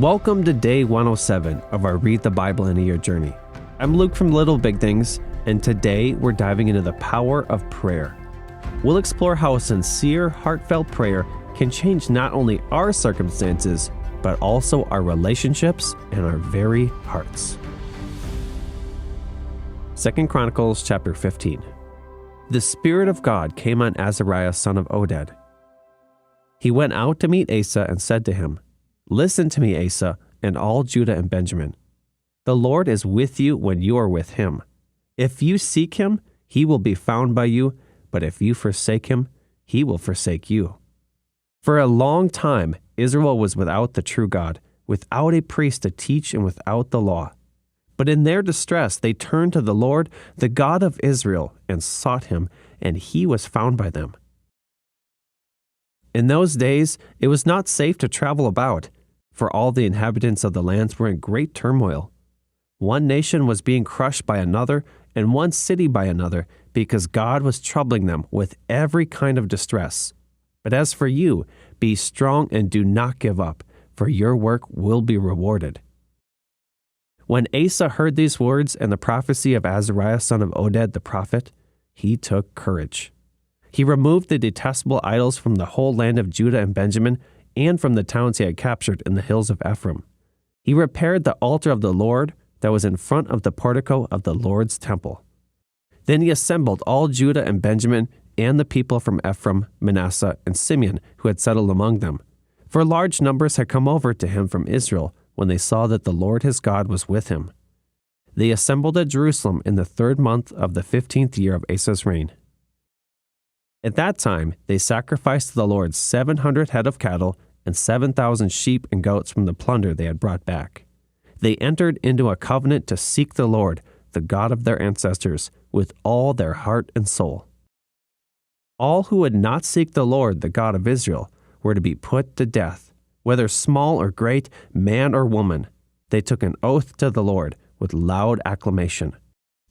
Welcome to day 107 of our Read the Bible in a Year journey. I'm Luke from Little Big Things, and today we're diving into the power of prayer. We'll explore how a sincere, heartfelt prayer can change not only our circumstances, but also our relationships and our very hearts. 2 Chronicles chapter 15. The Spirit of God came on Azariah son of Oded. He went out to meet Asa and said to him, "Listen to me, Asa, and all Judah and Benjamin. The Lord is with you when you are with him. If you seek him, he will be found by you, but if you forsake him, he will forsake you." For a long time, Israel was without the true God, without a priest to teach and without the law. But in their distress, they turned to the Lord, the God of Israel, and sought him, and he was found by them. In those days, it was not safe to travel about, for all the inhabitants of the lands were in great turmoil. One nation was being crushed by another, and one city by another, because God was troubling them with every kind of distress. But as for you, be strong and do not give up, for your work will be rewarded. When Asa heard these words and the prophecy of Azariah son of Oded the prophet, he took courage. He removed the detestable idols from the whole land of Judah and Benjamin, and from the towns he had captured in the hills of Ephraim. He repaired the altar of the Lord that was in front of the portico of the Lord's temple. Then he assembled all Judah and Benjamin and the people from Ephraim, Manasseh, and Simeon who had settled among them, for large numbers had come over to him from Israel when they saw that the Lord his God was with him. They assembled at Jerusalem in the 3rd month of the 15th year of Asa's reign. At that time, they sacrificed to the Lord 700 head of cattle and 7,000 sheep and goats from the plunder they had brought back. They entered into a covenant to seek the Lord, the God of their ancestors, with all their heart and soul. All who would not seek the Lord, the God of Israel, were to be put to death, whether small or great, man or woman. They took an oath to the Lord with loud acclamation,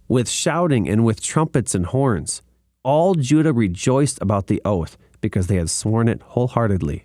with shouting and with trumpets and horns. All Judah rejoiced about the oath because they had sworn it wholeheartedly.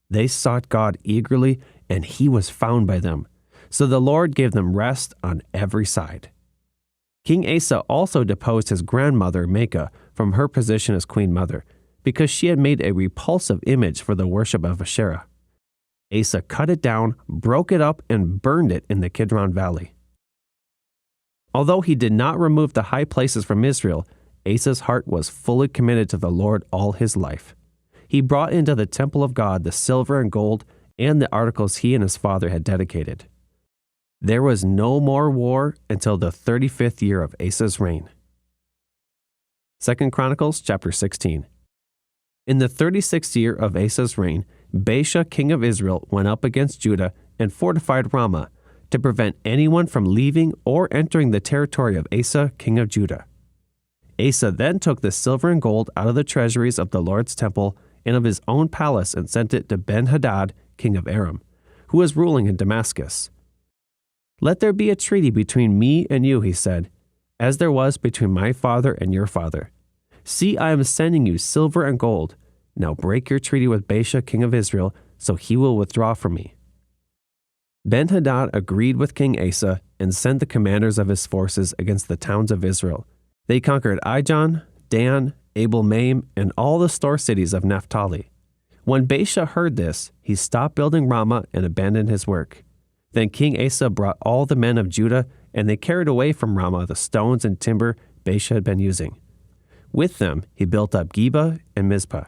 They sought God eagerly, and he was found by them. So the Lord gave them rest on every side. King Asa also deposed his grandmother Maacah from her position as queen mother, because she had made a repulsive image for the worship of Asherah. Asa cut it down, broke it up, and burned it in the Kidron Valley. Although he did not remove the high places from Israel, Asa's heart was fully committed to the Lord all his life. He brought into the temple of God the silver and gold and the articles he and his father had dedicated. There was no more war until the 35th year of Asa's reign. 2 Chronicles chapter 16. In the 36th year of Asa's reign, Baasha king of Israel went up against Judah and fortified Ramah to prevent anyone from leaving or entering the territory of Asa king of Judah. Asa then took the silver and gold out of the treasuries of the Lord's temple and of his own palace and sent it to Ben-Hadad, king of Aram, who was ruling in Damascus. "Let there be a treaty between me and you," he said, "as there was between my father and your father. See, I am sending you silver and gold. Now break your treaty with Baasha, king of Israel, so he will withdraw from me." Ben-Hadad agreed with King Asa and sent the commanders of his forces against the towns of Israel. They conquered Ijon, Dan, Abel-Maim, and all the store cities of Naphtali. When Baasha heard this, he stopped building Ramah and abandoned his work. Then King Asa brought all the men of Judah, and they carried away from Ramah the stones and timber Baasha had been using. With them, he built up Geba and Mizpah.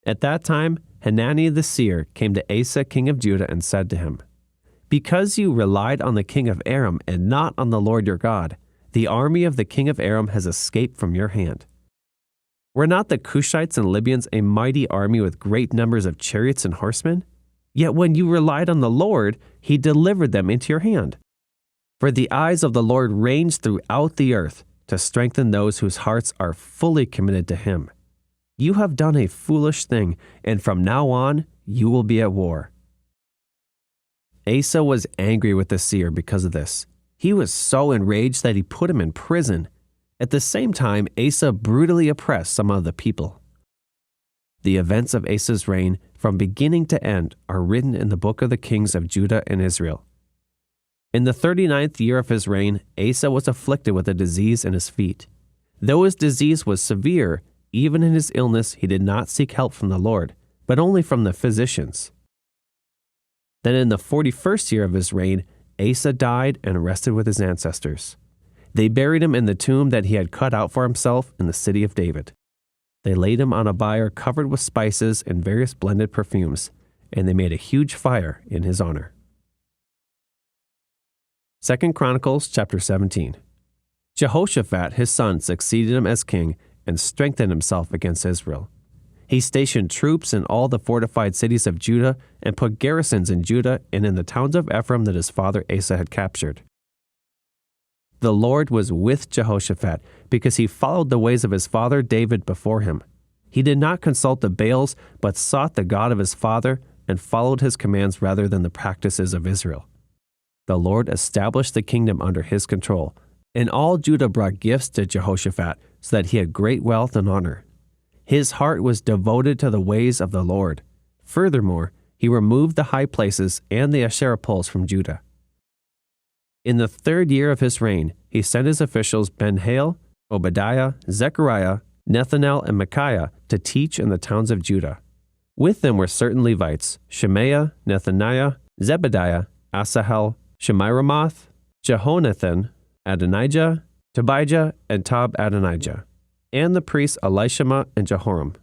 At that time, Hanani the seer came to Asa king of Judah and said to him, "Because you relied on the king of Aram and not on the Lord your God, the army of the king of Aram has escaped from your hand. Were not the Cushites and Libyans a mighty army with great numbers of chariots and horsemen? Yet when you relied on the Lord, he delivered them into your hand. For the eyes of the Lord range throughout the earth to strengthen those whose hearts are fully committed to him. You have done a foolish thing, and from now on you will be at war." Asa was angry with the seer because of this. He was so enraged that he put him in prison. At the same time, Asa brutally oppressed some of the people. The events of Asa's reign, from beginning to end, are written in the book of the kings of Judah and Israel. In the 39th year of his reign, Asa was afflicted with a disease in his feet. Though his disease was severe, even in his illness he did not seek help from the Lord, but only from the physicians. Then in the 41st year of his reign, Asa died and rested with his ancestors. They buried him in the tomb that he had cut out for himself in the city of David. They laid him on a bier covered with spices and various blended perfumes, and they made a huge fire in his honor. 2 Chronicles chapter 17. Jehoshaphat his son succeeded him as king and strengthened himself against Israel. He stationed troops in all the fortified cities of Judah and put garrisons in Judah and in the towns of Ephraim that his father Asa had captured. The Lord was with Jehoshaphat because he followed the ways of his father David before him. He did not consult the Baals, but sought the God of his father and followed his commands rather than the practices of Israel. The Lord established the kingdom under his control, and all Judah brought gifts to Jehoshaphat so that he had great wealth and honor. His heart was devoted to the ways of the Lord. Furthermore, he removed the high places and the Asherah poles from Judah. In the 3rd year of his reign, he sent his officials Ben-Hail, Obadiah, Zechariah, Nethanel, and Micaiah to teach in the towns of Judah. With them were certain Levites, Shemaiah, Nethaniah, Zebediah, Asahel, Shemiramoth, Jehonathan, Adonijah, Tobijah, and Tob-Adonijah, and the priests Elishama and Jehoram.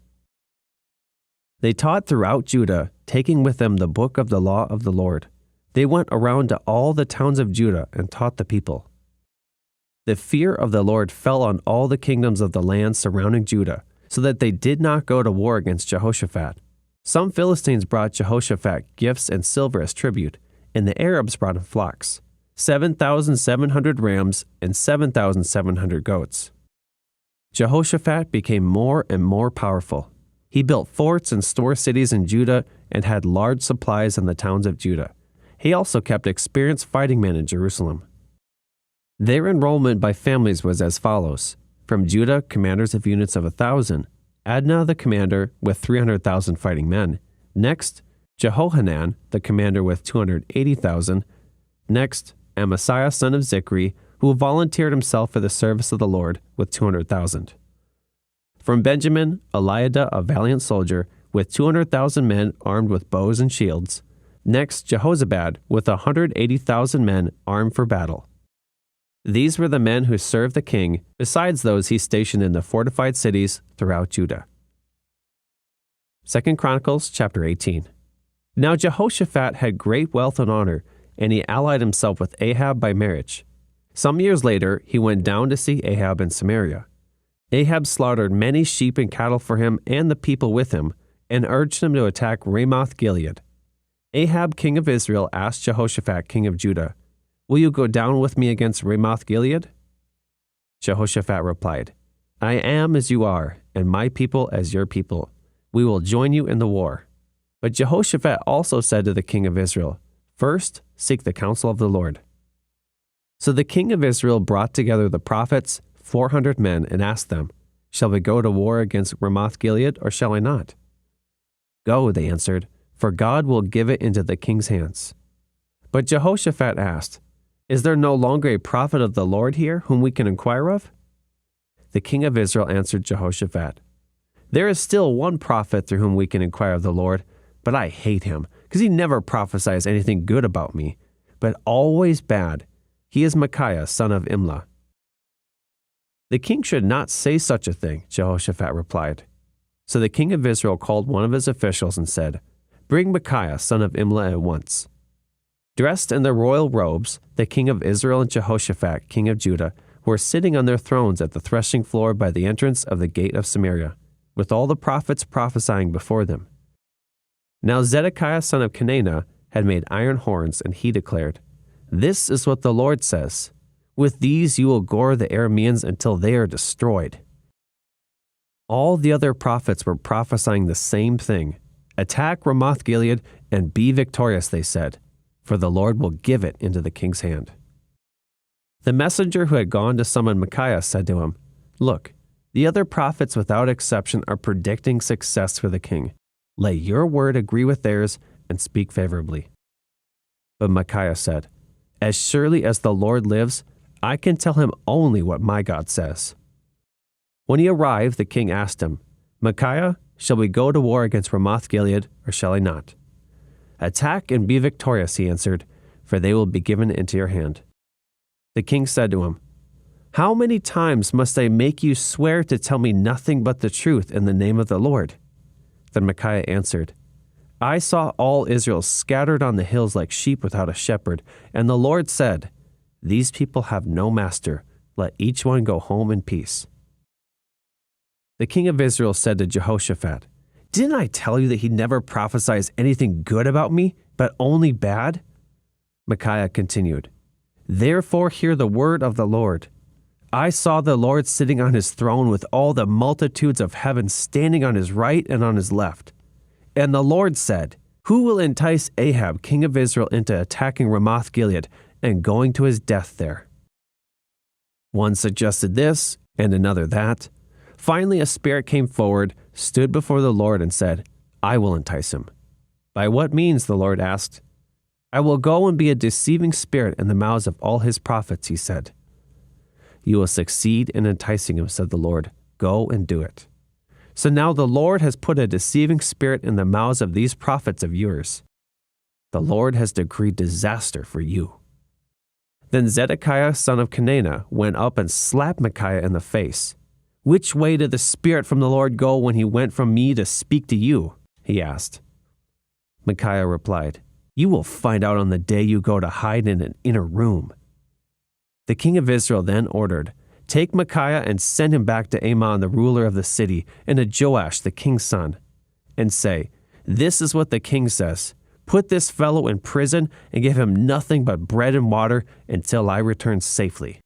They taught throughout Judah, taking with them the book of the law of the Lord. They went around to all the towns of Judah and taught the people. The fear of the Lord fell on all the kingdoms of the land surrounding Judah, so that they did not go to war against Jehoshaphat. Some Philistines brought Jehoshaphat gifts and silver as tribute, and the Arabs brought him flocks, 7,700 rams and 7,700 goats. Jehoshaphat became more and more powerful. He built forts and store cities in Judah and had large supplies in the towns of Judah. He also kept experienced fighting men in Jerusalem. Their enrollment by families was as follows. From Judah, commanders of units of 1,000. Adnah the commander with 300,000 fighting men. Next, Jehohanan the commander with 280,000. Next, Amasiah son of Zichri, who volunteered himself for the service of the Lord with 200,000. From Benjamin, Eliada a valiant soldier with 200,000 men armed with bows and shields. Next, Jehozabad with 180,000 men armed for battle. These were the men who served the king, besides those he stationed in the fortified cities throughout Judah. 2 Chronicles chapter 18. Now Jehoshaphat had great wealth and honor, and he allied himself with Ahab by marriage. Some years later, he went down to see Ahab in Samaria. Ahab slaughtered many sheep and cattle for him and the people with him, and urged him to attack Ramoth-Gilead. Ahab, king of Israel, asked Jehoshaphat, king of Judah, "Will you go down with me against Ramoth-Gilead?" Jehoshaphat replied, "I am as you are, and my people as your people. We will join you in the war." But Jehoshaphat also said to the king of Israel, "First, seek the counsel of the Lord." So the king of Israel brought together the prophets, 400 men, and asked them, "Shall we go to war against Ramoth-Gilead, or shall I not?" "Go," they answered, "for God will give it into the king's hands." But Jehoshaphat asked, "Is there no longer a prophet of the Lord here whom we can inquire of?" The king of Israel answered Jehoshaphat, "There is still one prophet through whom we can inquire of the Lord, but I hate him, because he never prophesies anything good about me, but always bad. He is Micaiah, son of Imlah." "The king should not say such a thing," Jehoshaphat replied. So the king of Israel called one of his officials and said, "Bring Micaiah, son of Imlah, at once." Dressed in their royal robes, the king of Israel and Jehoshaphat, king of Judah, were sitting on their thrones at the threshing floor by the entrance of the gate of Samaria, with all the prophets prophesying before them. Now Zedekiah, son of Kenana, had made iron horns, and he declared, "This is what the Lord says. With these you will gore the Arameans until they are destroyed." All the other prophets were prophesying the same thing. "Attack Ramoth-Gilead and be victorious," they said, "for the Lord will give it into the king's hand." The messenger who had gone to summon Micaiah said to him, "Look, The other prophets without exception are predicting success for the king. Let your word agree with theirs and speak favorably. But Micaiah said, As surely as the Lord lives, I can tell him only what my God says. When he arrived, the king asked him, Micaiah, shall we go to war against Ramoth-Gilead, or shall I not? Attack and be victorious, he answered, for they will be given into your hand. The king said to him, How many times must I make you swear to tell me nothing but the truth in the name of the Lord? Then Micaiah answered, I saw all Israel scattered on the hills like sheep without a shepherd, and the Lord said, These people have no master. Let each one go home in peace. The king of Israel said to Jehoshaphat, Didn't I tell you that he never prophesies anything good about me, but only bad? Micaiah continued, Therefore hear the word of the Lord. I saw the Lord sitting on his throne with all the multitudes of heaven standing on his right and on his left. And the Lord said, Who will entice Ahab, king of Israel, into attacking Ramoth-Gilead and going to his death there? One suggested this, and another that. Finally, a spirit came forward, stood before the Lord, and said, I will entice him. By what means? The Lord asked. I will go and be a deceiving spirit in the mouths of all his prophets, he said. You will succeed in enticing him, said the Lord. Go and do it. So now the Lord has put a deceiving spirit in the mouths of these prophets of yours. The Lord has decreed disaster for you. Then Zedekiah, son of Kenana, went up and slapped Micaiah in the face. Which way did the Spirit from the Lord go when he went from me to speak to you? He asked. Micaiah replied, You will find out on the day you go to hide in an inner room. The king of Israel then ordered, Take Micaiah and send him back to Amon, the ruler of the city, and to Joash, the king's son, and say, This is what the king says. Put this fellow in prison and give him nothing but bread and water until I return safely.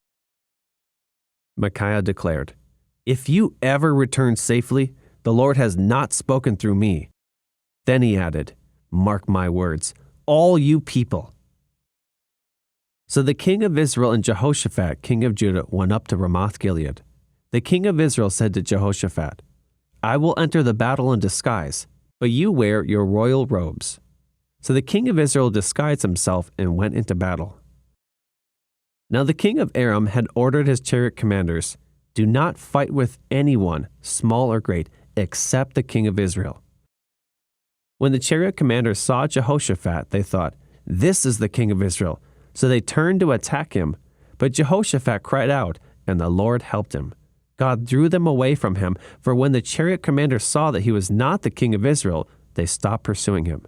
Micaiah declared, If you ever return safely, the Lord has not spoken through me. Then he added, Mark my words, all you people. So the king of Israel and Jehoshaphat, king of Judah, went up to Ramoth-Gilead. The king of Israel said to Jehoshaphat, I will enter the battle in disguise, but you wear your royal robes. So the king of Israel disguised himself and went into battle. Now the king of Aram had ordered his chariot commanders, Do not fight with anyone, small or great, except the king of Israel. When the chariot commanders saw Jehoshaphat, they thought, This is the king of Israel. So they turned to attack him. But Jehoshaphat cried out, and the Lord helped him. God drew them away from him, for when the chariot commanders saw that he was not the king of Israel, they stopped pursuing him.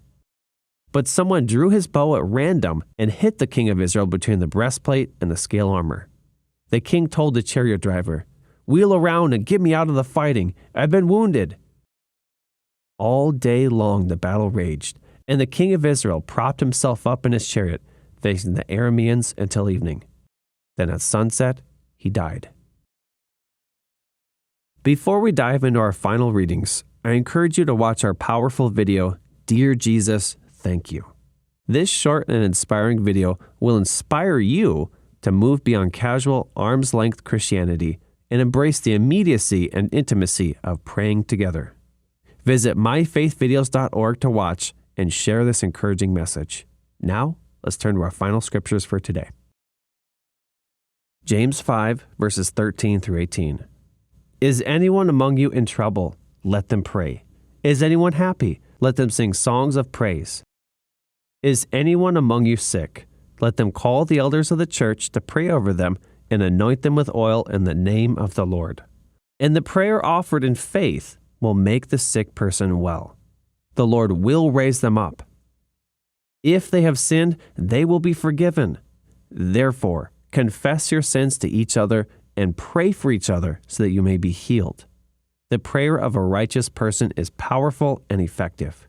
But someone drew his bow at random and hit the king of Israel between the breastplate and the scale armor. The king told the chariot driver, Wheel around and get me out of the fighting. I've been wounded. All day long the battle raged, and the king of Israel propped himself up in his chariot, facing the Arameans until evening. Then at sunset, he died. Before we dive into our final readings, I encourage you to watch our powerful video, Dear Jesus, Thank You. This short and inspiring video will inspire you to move beyond casual, arm's-length Christianity and embrace the immediacy and intimacy of praying together. Visit myfaithvideos.org to watch and share this encouraging message. Now, let's turn to our final scriptures for today. James 5, verses 13 through 18. Is anyone among you in trouble? Let them pray. Is anyone happy? Let them sing songs of praise. Is anyone among you sick? Let them call the elders of the church to pray over them and anoint them with oil in the name of the Lord. And the prayer offered in faith will make the sick person well. The Lord will raise them up. If they have sinned, they will be forgiven. Therefore, confess your sins to each other and pray for each other so that you may be healed. The prayer of a righteous person is powerful and effective.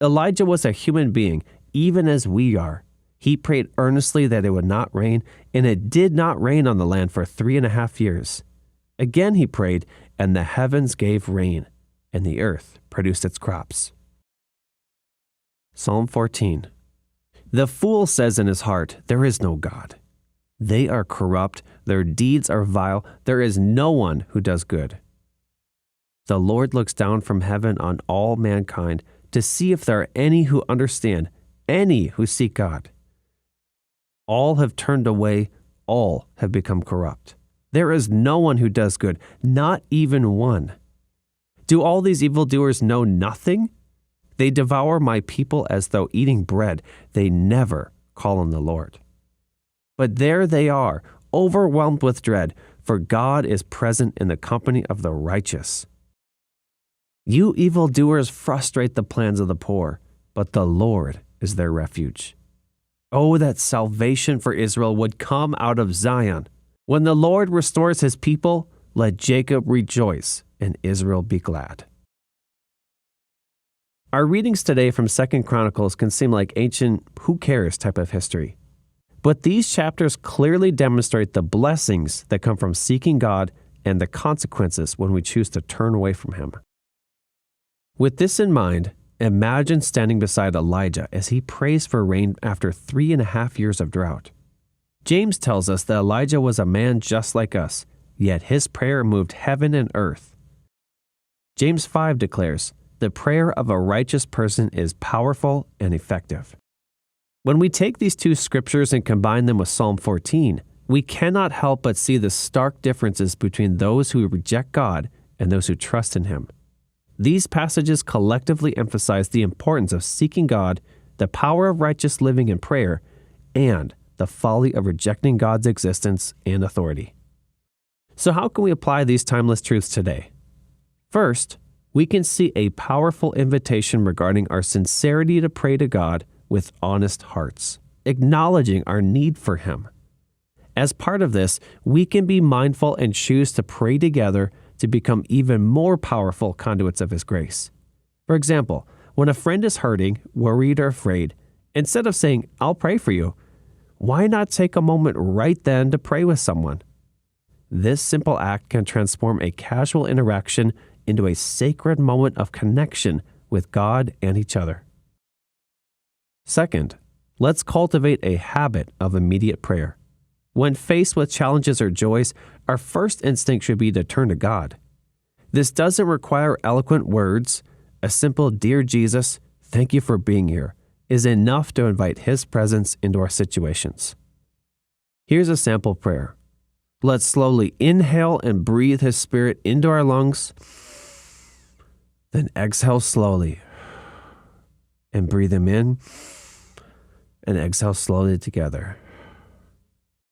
Elijah was a human being, even as we are. He prayed earnestly that it would not rain, and it did not rain on the land for 3.5 years. Again he prayed, and the heavens gave rain, and the earth produced its crops. Psalm 14. The fool says in his heart, There is no God. They are corrupt, their deeds are vile, there is no one who does good. The Lord looks down from heaven on all mankind to see if there are any who understand, any who seek God. All have turned away, all have become corrupt. There is no one who does good, not even one. Do all these evildoers know nothing? They devour my people as though eating bread. They never call on the Lord. But there they are, overwhelmed with dread, for God is present in the company of the righteous. You evildoers frustrate the plans of the poor, but the Lord is their refuge. Oh, that salvation for Israel would come out of Zion. When the Lord restores his people, let Jacob rejoice and Israel be glad. Our readings today from 2 Chronicles can seem like ancient who cares type of history. But these chapters clearly demonstrate the blessings that come from seeking God and the consequences when we choose to turn away from him. With this in mind, imagine standing beside Elijah as he prays for rain after 3.5 years of drought. James tells us that Elijah was a man just like us, yet his prayer moved heaven and earth. James 5 declares, "The prayer of a righteous person is powerful and effective." When we take these two scriptures and combine them with Psalm 14, we cannot help but see the stark differences between those who reject God and those who trust in him. These passages collectively emphasize the importance of seeking God, the power of righteous living and prayer, and the folly of rejecting God's existence and authority. So how can we apply these timeless truths today? First, we can see a powerful invitation regarding our sincerity to pray to God with honest hearts, acknowledging our need for him. As part of this, we can be mindful and choose to pray together to become even more powerful conduits of his grace. For example, when a friend is hurting, worried, or afraid, instead of saying, "I'll pray for you," why not take a moment right then to pray with someone? This simple act can transform a casual interaction into a sacred moment of connection with God and each other. Second, let's cultivate a habit of immediate prayer. When faced with challenges or joys, our first instinct should be to turn to God. This doesn't require eloquent words. A simple "Dear Jesus, thank you for being here" is enough to invite his presence into our situations. Here's a sample prayer. Let's slowly inhale and breathe his Spirit into our lungs, then exhale slowly and breathe him in and exhale slowly together.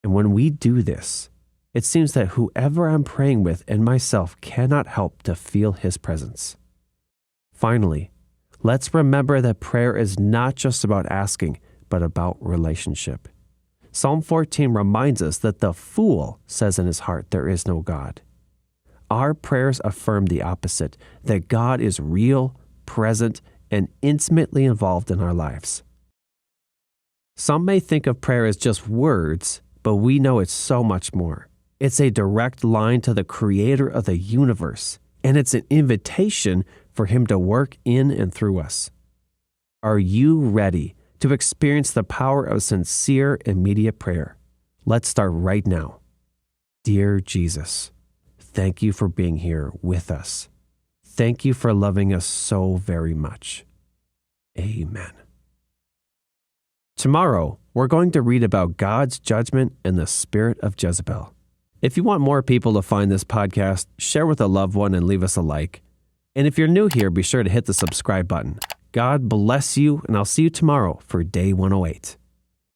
And when we do this, it seems that whoever I'm praying with and myself cannot help to feel his presence. Finally, let's remember that prayer is not just about asking, but about relationship. Psalm 14 reminds us that the fool says in his heart, "There is no God." Our prayers affirm the opposite, that God is real, present, and intimately involved in our lives. Some may think of prayer as just words, but we know it's so much more. It's a direct line to the creator of the universe, and it's an invitation for him to work in and through us. Are you ready to experience the power of sincere, immediate prayer? Let's start right now. Dear Jesus, thank you for being here with us. Thank you for loving us so very much. Amen. Tomorrow, we're going to read about God's judgment and the spirit of Jezebel. If you want more people to find this podcast, share with a loved one and leave us a like. And if you're new here, be sure to hit the subscribe button. God bless you, and I'll see you tomorrow for Day 108.